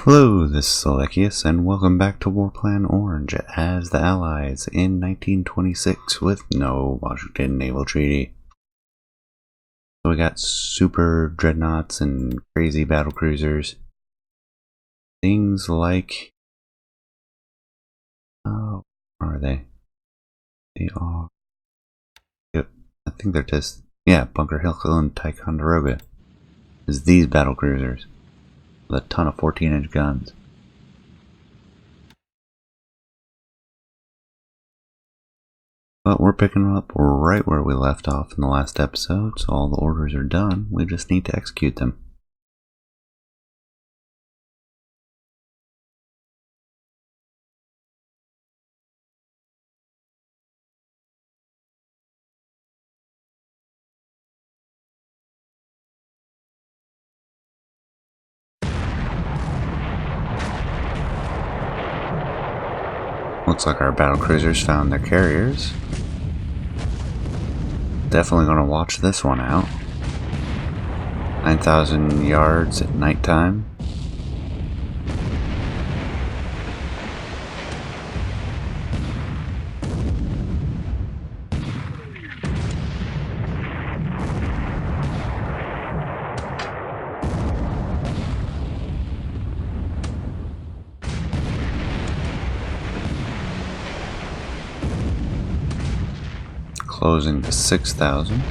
Hello, this is Alekius, and welcome back to Warplan Orange as the Allies in 1926 with no Washington Naval Treaty. So we got super dreadnoughts and crazy battle cruisers. Things like... oh, where are they? They are... yep, I think they're just... yeah, Bunker Hill and Ticonderoga. Is these battle cruisers with a ton of 14-inch guns. But we're picking up right where we left off in the last episode, so all the orders are done. We just need to execute them. Looks like our battle cruisers found their carriers. Definitely going to watch this one out. 9,000 yards at nighttime. Closing to 6,000.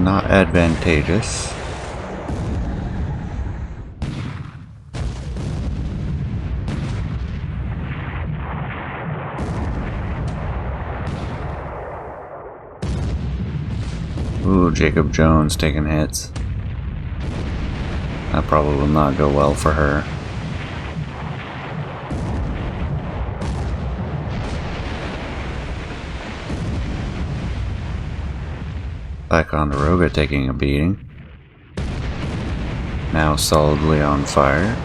Not advantageous. Ooh, Jacob Jones taking hits. That probably will not go well for her. Ticonderoga taking a beating. Now solidly on fire.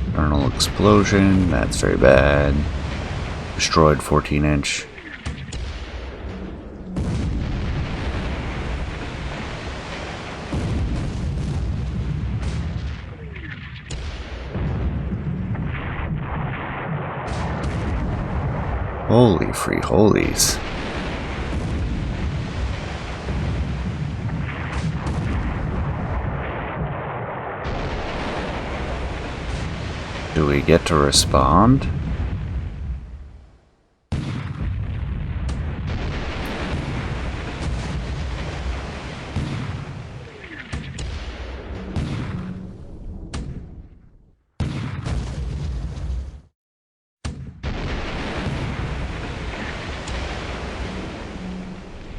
Internal explosion, that's very bad. Destroyed 14-inch. Holy free holies. Do we get to respond?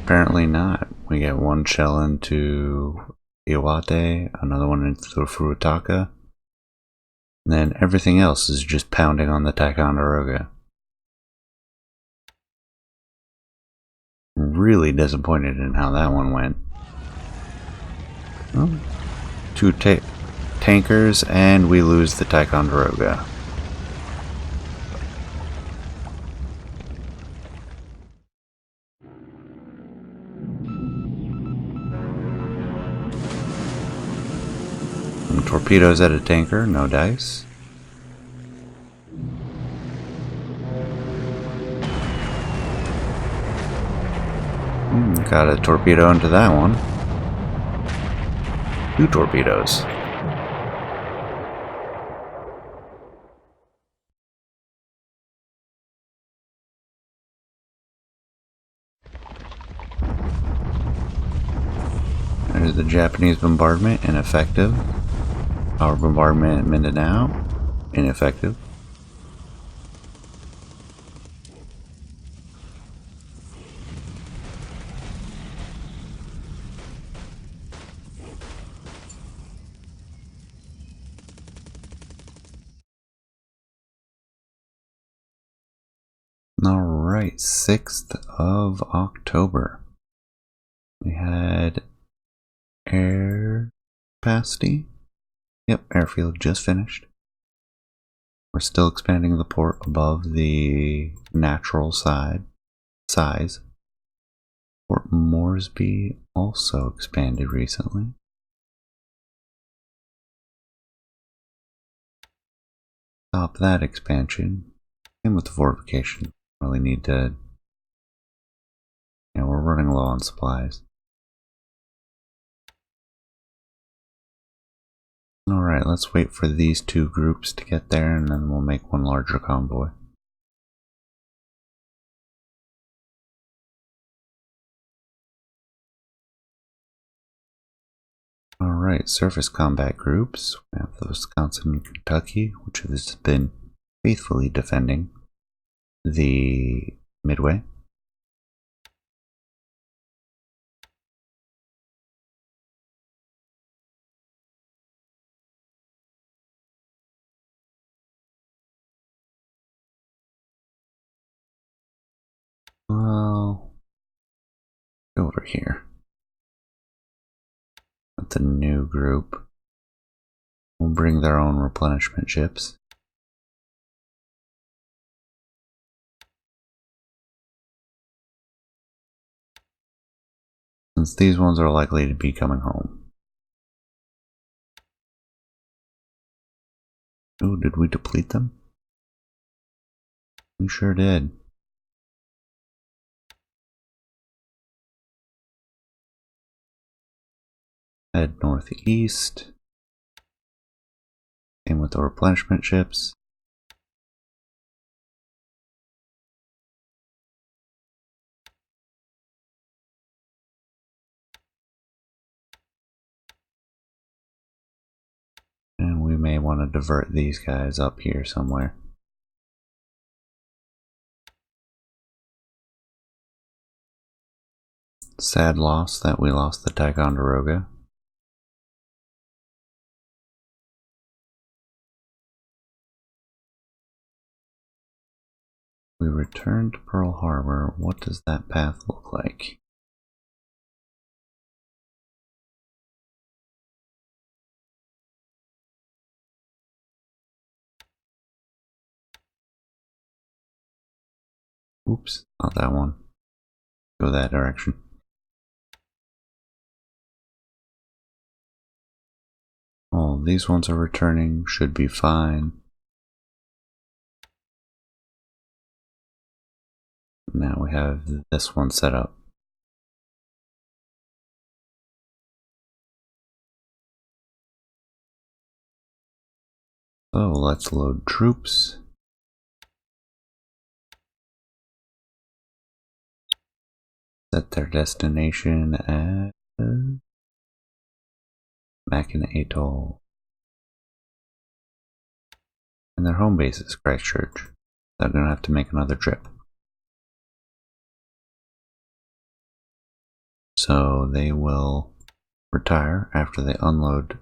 Apparently not. We get one shell into Iwate, another one into Furutaka, and then everything else is just pounding on the Ticonderoga. Really disappointed in how that one went. Well, two tankers and we lose the Ticonderoga. Torpedoes at a tanker, no dice. Got a torpedo into that one. 2 torpedoes. There's the Japanese bombardment, ineffective. Our bombardment at Mindanao, ineffective. Alright, 6th of October. We had air capacity. Yep, airfield just finished. We're still expanding the port above the natural size. Port Moresby also expanded recently. Stop that expansion. Same with the fortification. Really need to. Yeah, we're running low on supplies. Alright, let's wait for these two groups to get there and then we'll make one larger convoy. Alright, surface combat groups. We have the Wisconsin and Kentucky, which has been faithfully defending the Midway. Well, over here. With the new group. We'll bring their own replenishment ships. Since these ones are likely to be coming home. Oh, did we deplete them? We sure did. Head northeast. Same with the replenishment ships. And we may want to divert these guys up here somewhere. Sad loss that we lost the Ticonderoga. We return to Pearl Harbor. What does that path look like? Oops, not that one. Go that direction. Oh, these ones are returning. Should be fine. Now we have this one set up. So let's load troops. Set their destination at Mackinac Atoll. And their home base is Christchurch. They're going to have to make another trip. So they will retire after they unload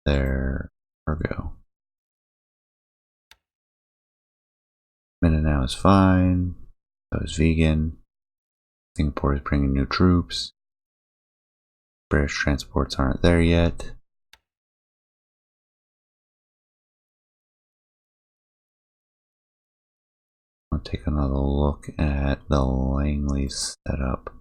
their cargo. Mindanao is fine. So is vegan. Singapore is bringing new troops. British transports aren't there yet. I'll take another look at the Langley setup.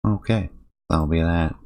Okay, that'll be that.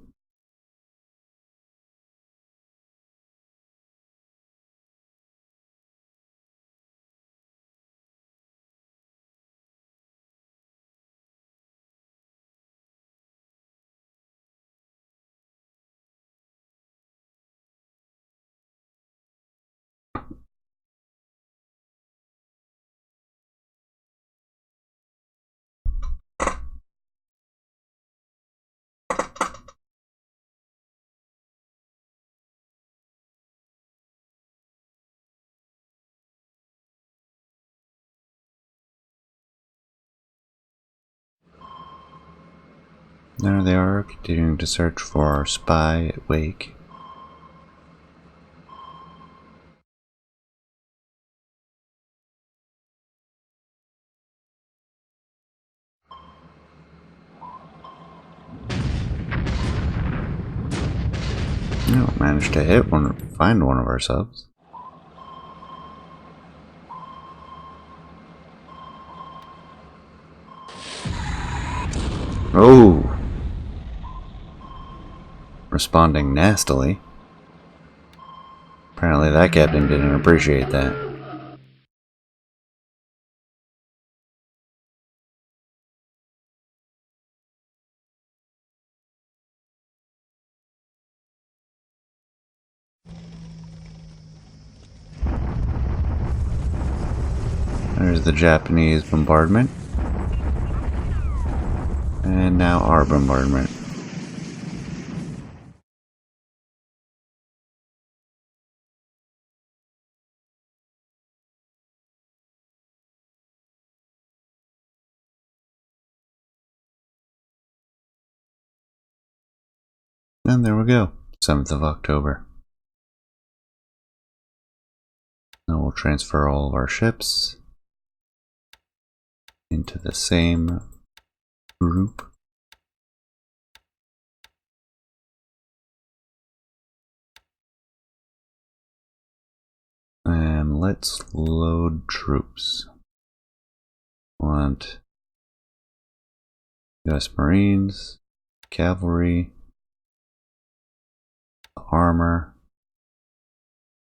There they are, continuing to search for our spy at Wake. No, managed to find one of our subs. Oh! Responding nastily. Apparently that captain didn't appreciate that. There's the Japanese bombardment. And now our bombardment. And there we go. 7th of October. Now we'll transfer all of our ships into the same group. And let's load troops. Want US Marines, cavalry, the armor,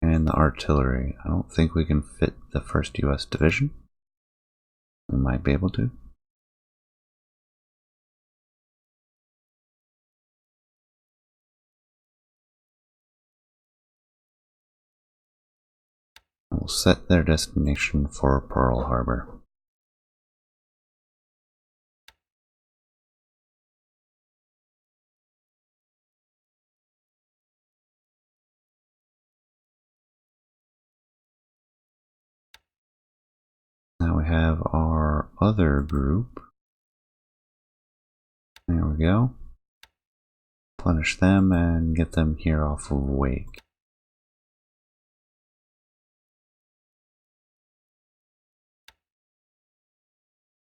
and the artillery. I don't think we can fit the 1st US Division. We might be able to. We'll set their destination for Pearl Harbor. Now we have our other group. There we go. Punish them and get them here off of Wake.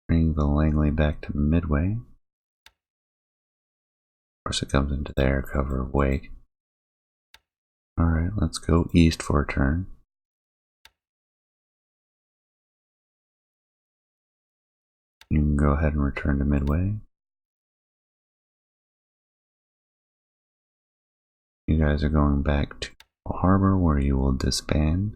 Bring the Langley back to Midway. Of course it comes into their cover of Wake. Alright, let's go east for a turn. You can go ahead and return to Midway. You guys are going back to Harbor where you will disband.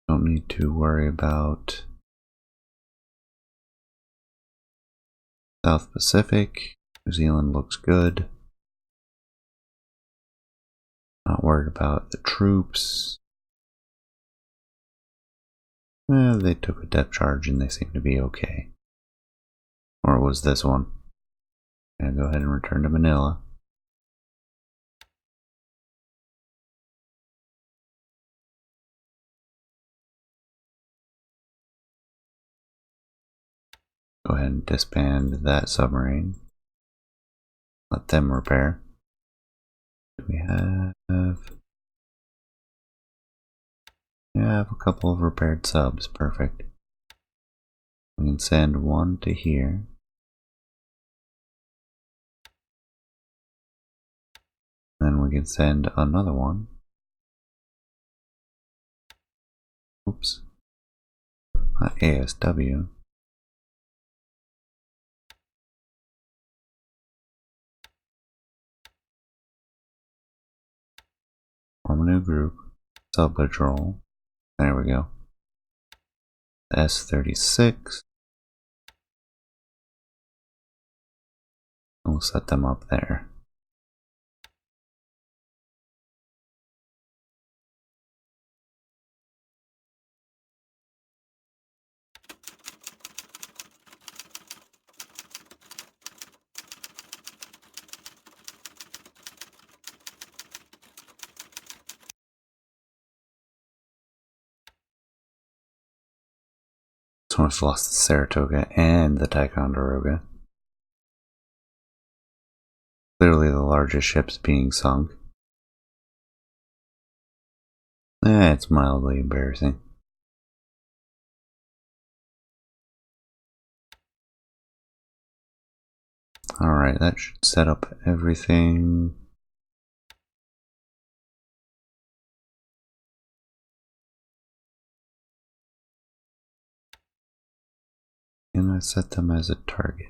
Don't need to worry about South Pacific. New Zealand looks good. Not worried about the troops. They took a depth charge and they seem to be okay. Or it was this one. And go ahead and return to Manila. Go ahead and disband that submarine. Let them repair. We have a couple of repaired subs. Perfect. We can send one to here. Then we can send another one. Oops. Not ASW. Form a new group. Sub patrol. There we go. S-36. We'll set them up there. I've lost the Saratoga and the Ticonderoga. Clearly the largest ships being sunk. It's mildly embarrassing. Alright, that should set up everything. And I set them as a target.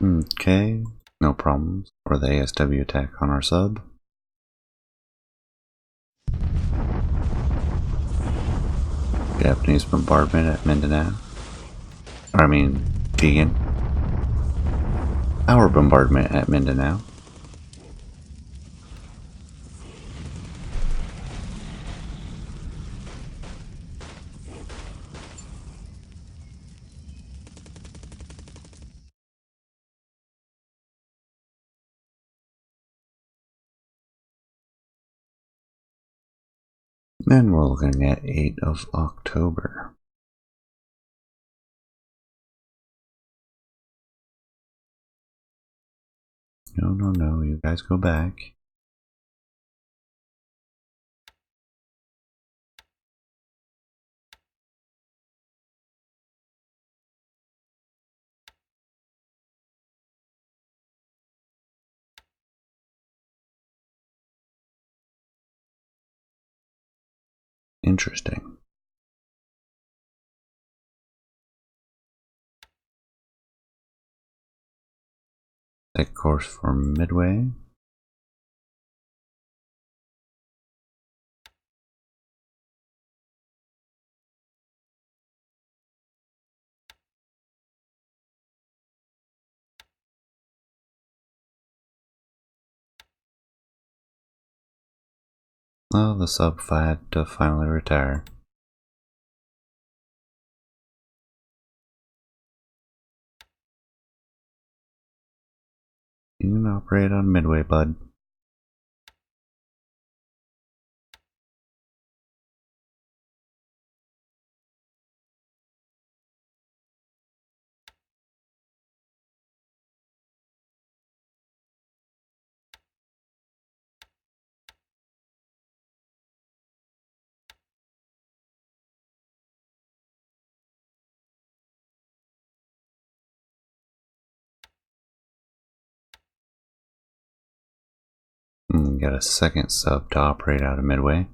Okay, no problems for the ASW attack on our sub. Japanese bombardment at Mindanao. Or I mean, Tegan. Our bombardment at Mindanao. And we're looking at 8 of October. No, you guys go back. Interesting. Take course for Midway. Well, the sub had to finally retire. You can operate on Midway, bud. Got a second sub to operate out of Midway.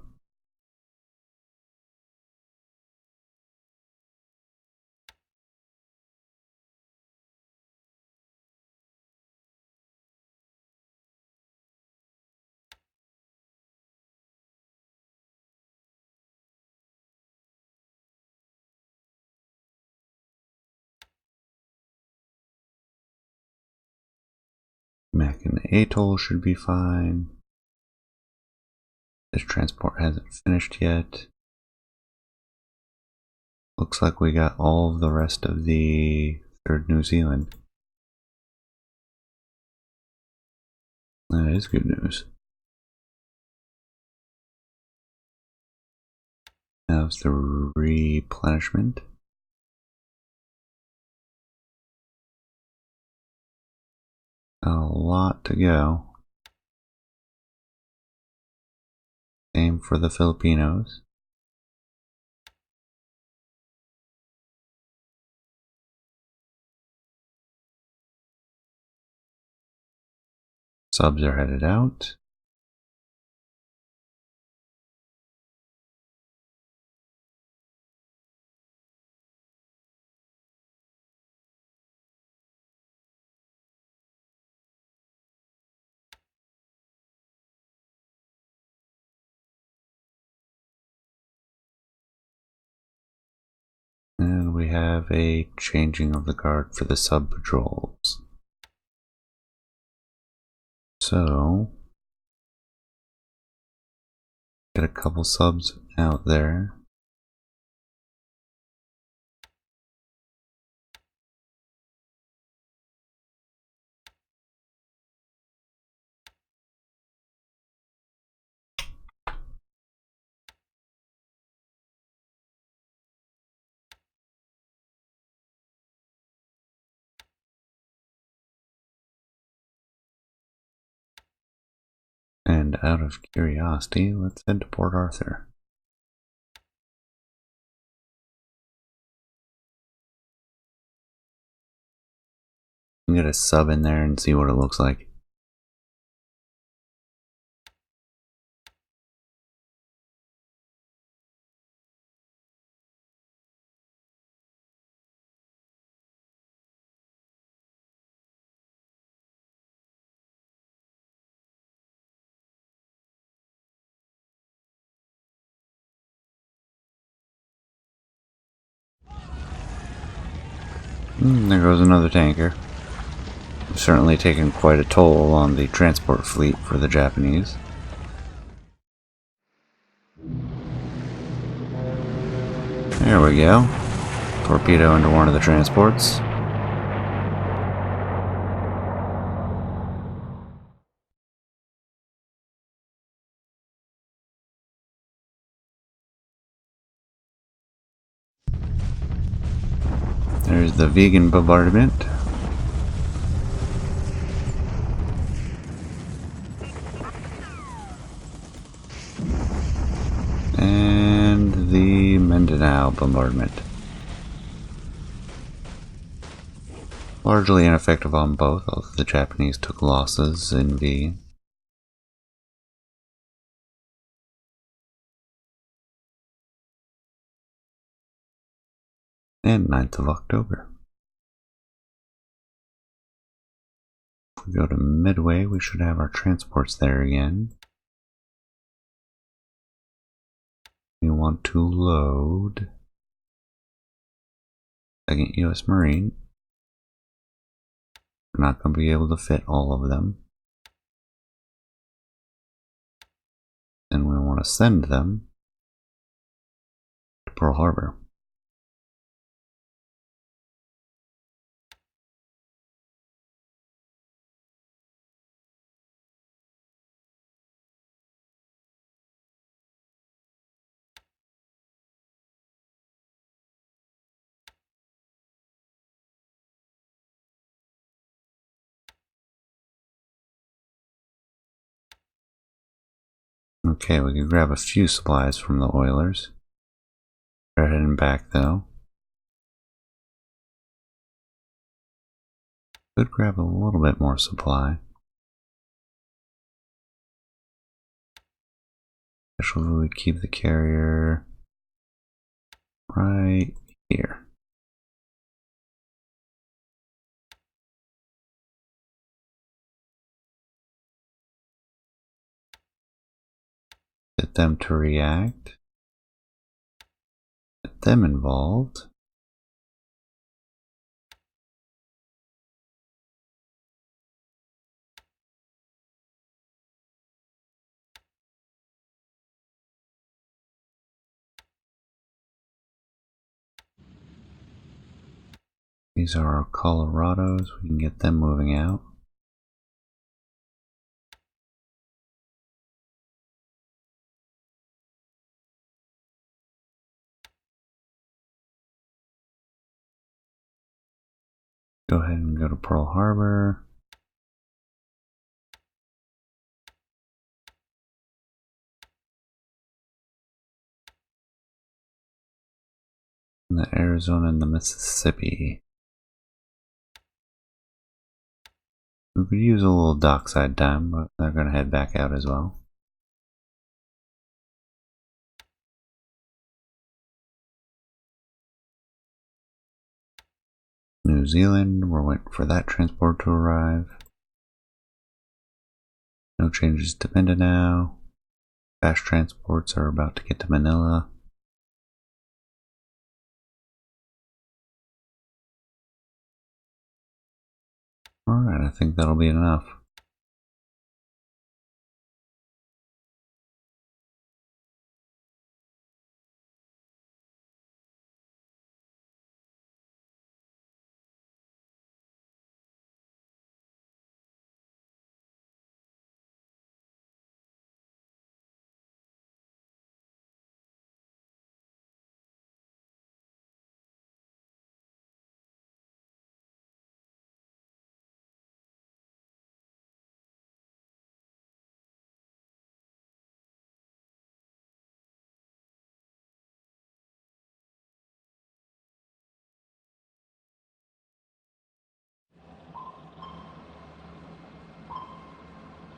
Mac and Atoll should be fine. This transport hasn't finished yet. Looks like we got all of the rest of the 3rd New Zealand. That is good news. How's the replenishment? A lot to go. Same for the Filipinos. Subs are headed out. And we have a changing of the guard for the sub patrols. So, get a couple subs out there. And out of curiosity, let's head to Port Arthur. Get a sub in there and see what it looks like. There goes another tanker. Certainly taken quite a toll on the transport fleet for the Japanese. There we go. Torpedo into one of the transports. There's the vegan bombardment. And the Mindanao bombardment. Largely ineffective on both, although the Japanese took losses in V. And 9th of October. If we go to Midway, we should have our transports there again. We want to load 2nd U.S. Marine. We're not going to be able to fit all of them. And we want to send them to Pearl Harbor. Okay, we can grab a few supplies from the Oilers. They're heading back though. Could grab a little bit more supply. Especially if we keep the carrier right here. Get them to react. Get them involved. These are our Colorados. We can get them moving out. Go ahead and go to Pearl Harbor. the Arizona and the Mississippi. We could use a little dockside time, but they're going to head back out as well. New Zealand, we're waiting for that transport to arrive. No changes to Mindanao. Fast transports are about to get to Manila. Alright, I think that'll be enough.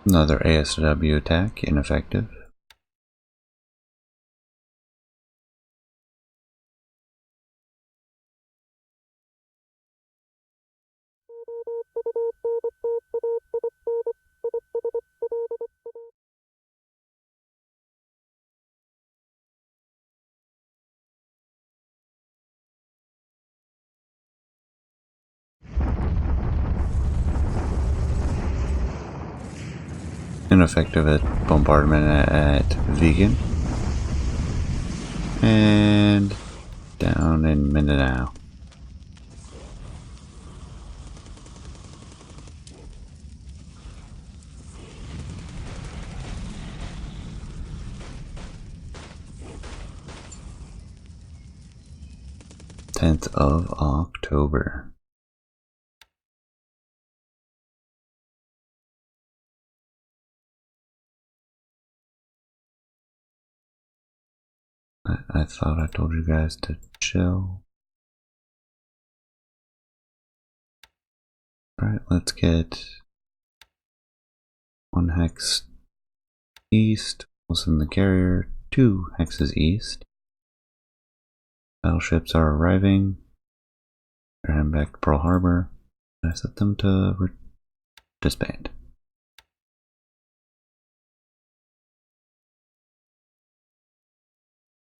Another ASW attack, ineffective. Ineffective at bombardment at Vegan. And down in Mindanao. of October. I thought I told you guys to chill. Alright, let's get 1 hex east. We'll send the carrier 2 hexes east. Battleships are arriving. They're heading back to Pearl Harbor. I set them to disband.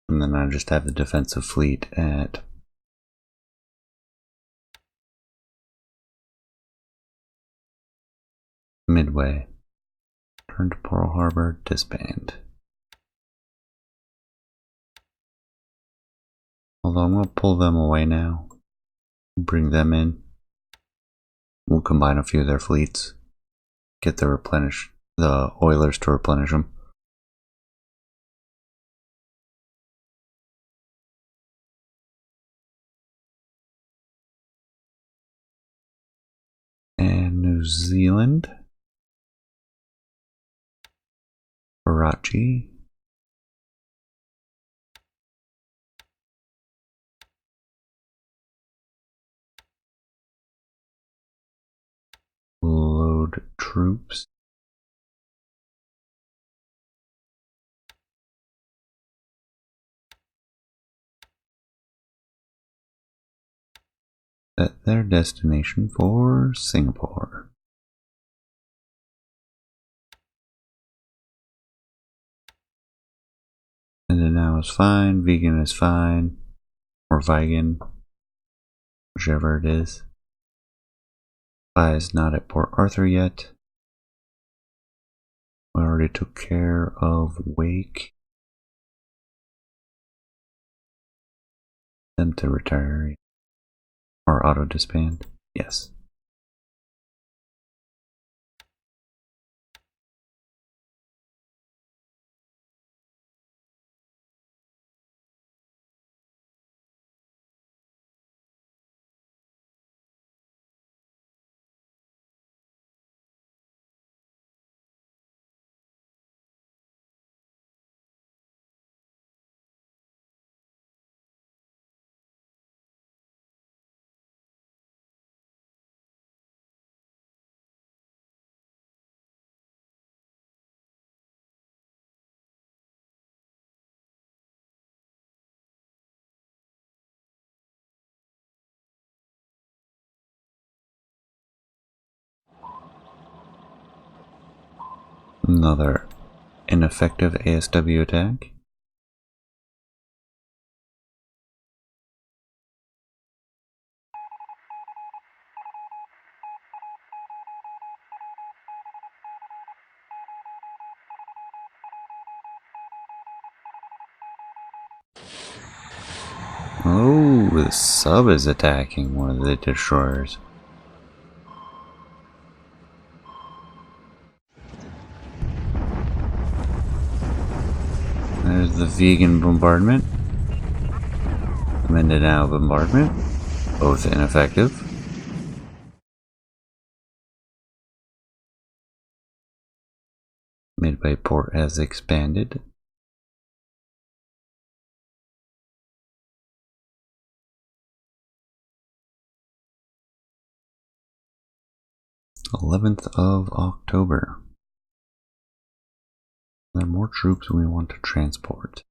And then I just have the defensive fleet at Midway. Turn to Pearl Harbor, disband. Although I'm going to pull them away now. Bring them in. We'll combine a few of their fleets. Get the oilers to replenish them. And New Zealand. Karachi. Load troops. Set their destination for Singapore. Mindanao is fine, Vegan is fine, or Vigan, whichever it is. Pi is not at Port Arthur yet. We already took care of Wake. Them to retire. Or auto disband. Yes. Another ineffective ASW attack. Oh, the sub is attacking one of the destroyers. There's the vegan bombardment. Mindanao bombardment. Both ineffective. Midway port has expanded. October 11th. There are more troops we want to transport.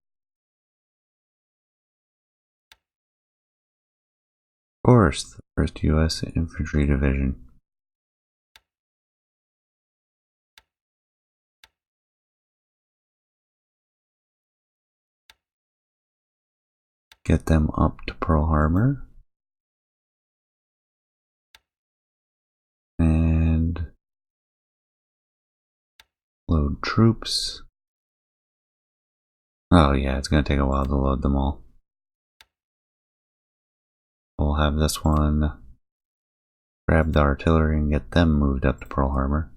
Of course, the 1st U.S. Infantry Division. Get them up to Pearl Harbor. And load troops. Oh yeah, it's going to take a while to load them all. We'll have this one grab the artillery and get them moved up to Pearl Harbor.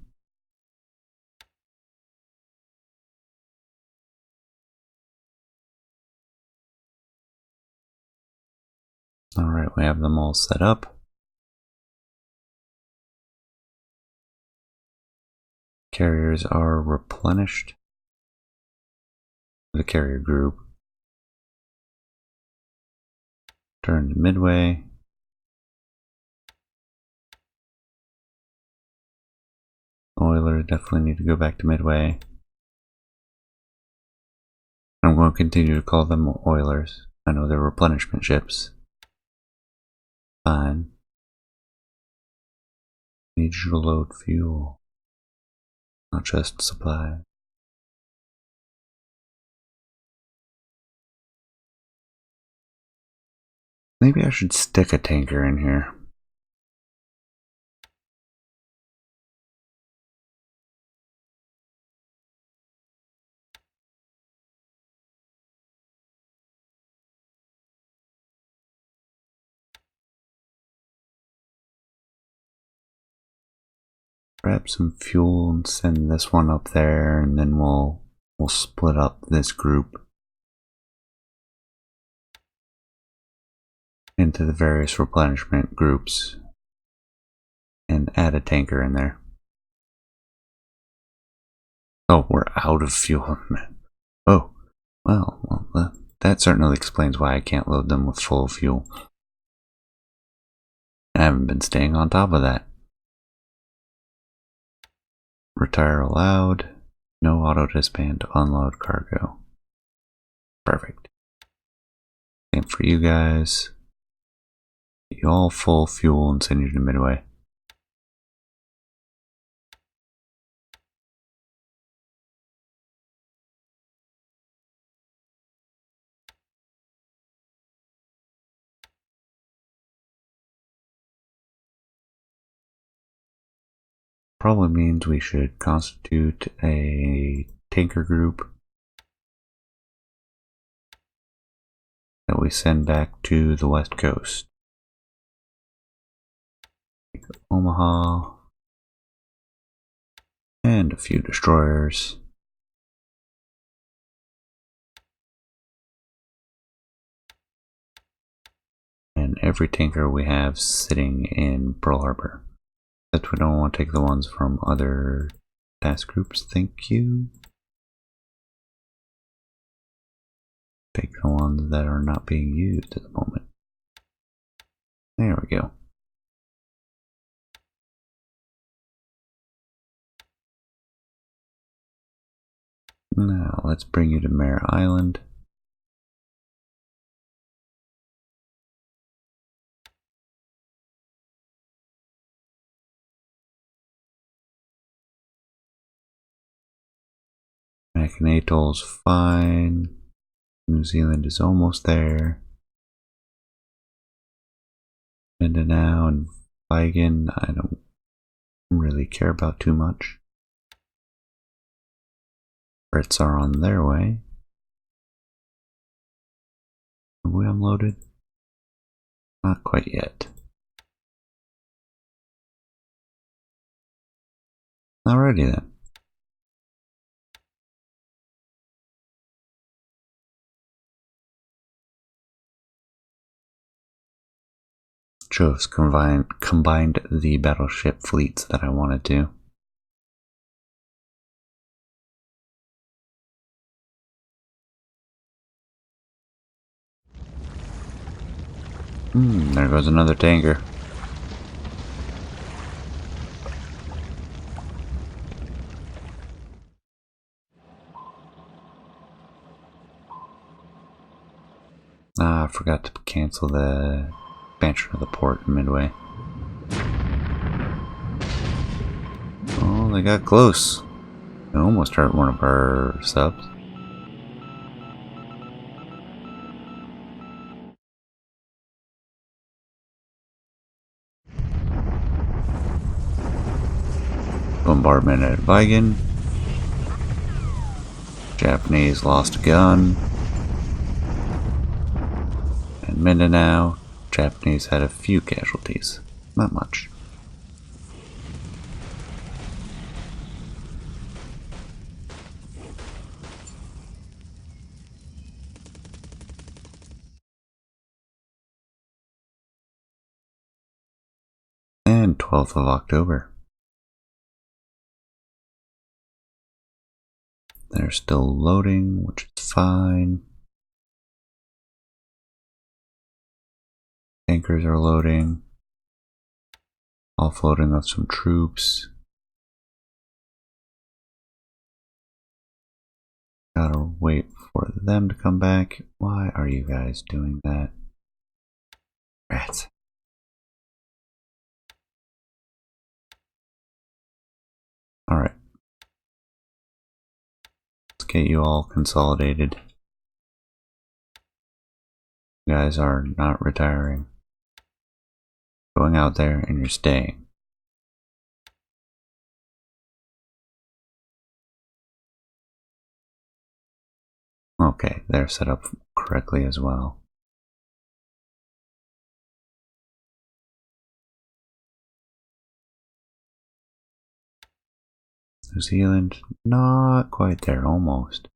Alright, we have them all set up. Carriers are replenished. The carrier group. Turn to Midway. Oilers definitely need to go back to Midway. I'm going to continue to call them Oilers. I know they're replenishment ships. Fine. Need you to load fuel, not just supply. Maybe I should stick a tanker in here. Grab some fuel and send this one up there, and then we'll split up this group into the various replenishment groups and add a tanker in there. Oh, we're out of fuel. Oh, well, that certainly explains why I can't load them with full fuel. I haven't been staying on top of that. Retire allowed. No auto disband to unload cargo. Perfect. Same for you guys. Get you all full fuel and send you to Midway. Probably means we should constitute a tanker group that we send back to the west coast. Omaha and a few destroyers. And every tanker we have sitting in Pearl Harbor. Except we don't want to take the ones from other task groups, thank you. Take the ones that are not being used at the moment. There we go. Now let's bring you to Mare Island. Second atoll's fine. New Zealand is almost there. Mindanao and Vigan, I don't really care about too much. Brits are on their way. Have we unloaded? Not quite yet. Alrighty then. Just combined the battleship fleets that I wanted to. There goes another tanker. I forgot to cancel the expansion of the port in Midway. Oh, they got close. They almost hurt one of our subs. Bombardment at Vigan. Japanese lost a gun. And Mindanao, Japanese had a few casualties. Not much. And 12th of October. They're still loading, which is fine. Tankers are loading. Offloading of some troops. Gotta wait for them to come back. Why are you guys doing that? Rats. Alright. Let's get you all consolidated. You guys are not retiring. Going out there and you're staying. Okay, they're set up correctly as well. New Zealand, not quite there, almost.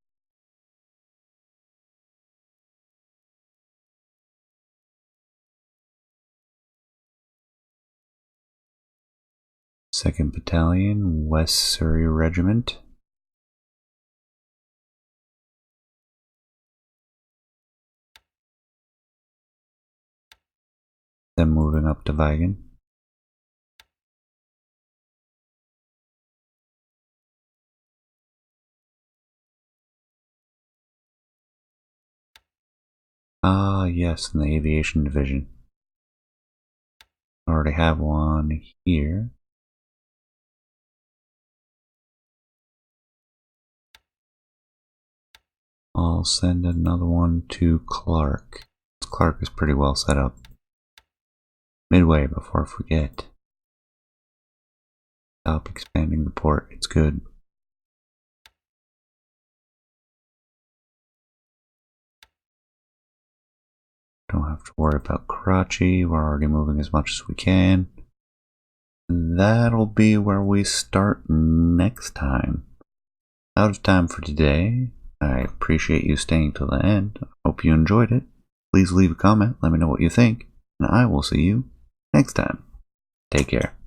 Second Battalion, West Surrey Regiment. Then moving up to Vigan. Ah, yes, in the Aviation Division. I already have one here. I'll send another one to Clark. Clark is pretty well set up. Midway before I forget. Stop expanding the port, it's good. Don't have to worry about Karachi, we're already moving as much as we can. That'll be where we start next time. Out of time for today. I appreciate you staying till the end. I hope you enjoyed it. Please leave a comment, let me know what you think, and I will see you next time. Take care.